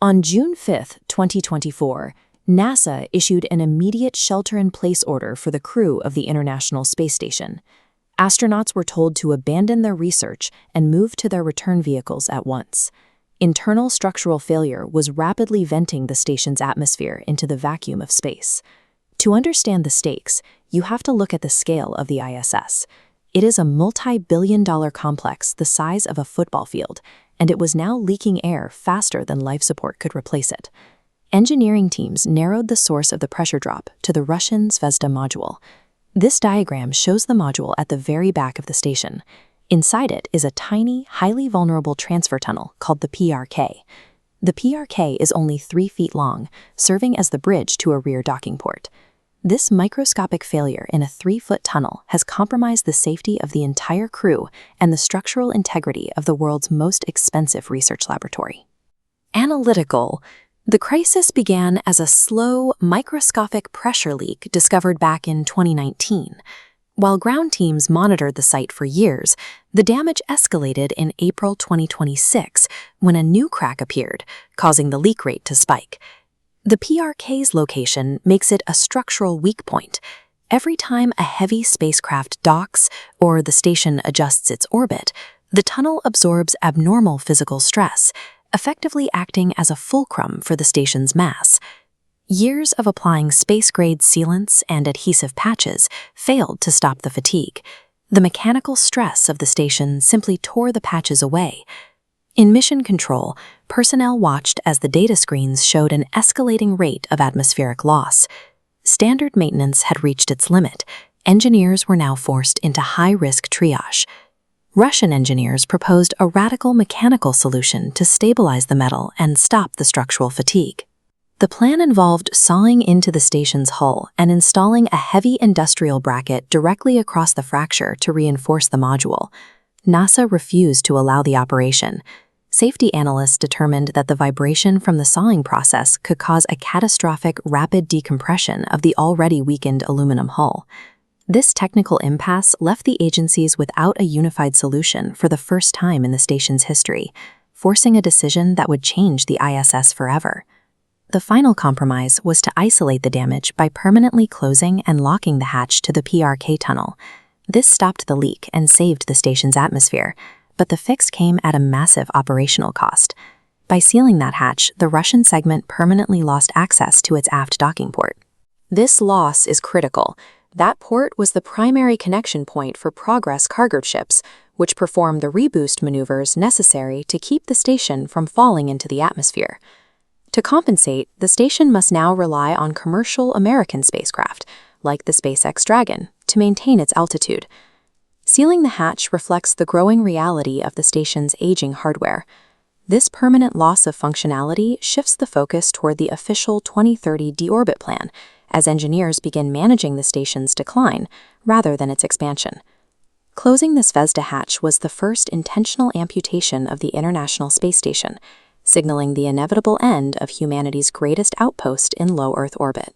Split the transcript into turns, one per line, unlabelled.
On June 5, 2024, NASA issued an immediate shelter-in-place order for the crew of the International Space Station. Astronauts were told to abandon their research and move to their return vehicles at once. Internal structural failure was rapidly venting the station's atmosphere into the vacuum of space. To understand the stakes, you have to look at the scale of the ISS. It is a multi-billion-dollar complex the size of a football field, and it was now leaking air faster than life support could replace it. Engineering teams narrowed the source of the pressure drop to the Russian Zvezda module. This diagram shows the module at the very back of the station. Inside it is a tiny, highly vulnerable transfer tunnel called the PRK. The PRK is only 3 feet long, serving as the bridge to a rear docking port. This microscopic failure in a 3-foot tunnel has compromised the safety of the entire crew and the structural integrity of the world's most expensive research laboratory. Analytical. The crisis began as a slow, microscopic pressure leak discovered back in 2019. While ground teams monitored the site for years, the damage escalated in April 2026 when a new crack appeared, causing the leak rate to spike. The PRK's location makes it a structural weak point. Every time a heavy spacecraft docks or the station adjusts its orbit, the tunnel absorbs abnormal physical stress, effectively acting as a fulcrum for the station's mass. Years of applying space-grade sealants and adhesive patches failed to stop the fatigue. The mechanical stress of the station simply tore the patches away. In mission control, personnel watched as the data screens showed an escalating rate of atmospheric loss. Standard maintenance had reached its limit. Engineers were now forced into high-risk triage. Russian engineers proposed a radical mechanical solution to stabilize the metal and stop the structural fatigue. The plan involved sawing into the station's hull and installing a heavy industrial bracket directly across the fracture to reinforce the module. NASA refused to allow the operation. Safety analysts determined that the vibration from the sawing process could cause a catastrophic rapid decompression of the already weakened aluminum hull. This technical impasse left the agencies without a unified solution for the first time in the station's history, forcing a decision that would change the ISS forever. The final compromise was to isolate the damage by permanently closing and locking the hatch to the PRK tunnel. This stopped the leak and saved the station's atmosphere, but the fix came at a massive operational cost. By sealing that hatch, the Russian segment permanently lost access to its aft docking port. This loss is critical. That port was the primary connection point for Progress cargo ships, which perform the reboost maneuvers necessary to keep the station from falling into the atmosphere. To compensate, the station must now rely on commercial American spacecraft, like the SpaceX Dragon, to maintain its altitude. Sealing the hatch reflects the growing reality of the station's aging hardware. This permanent loss of functionality shifts the focus toward the official 2030 deorbit plan, as engineers begin managing the station's decline rather than its expansion. Closing the Zvezda hatch was the first intentional amputation of the International Space Station, signaling the inevitable end of humanity's greatest outpost in low Earth orbit.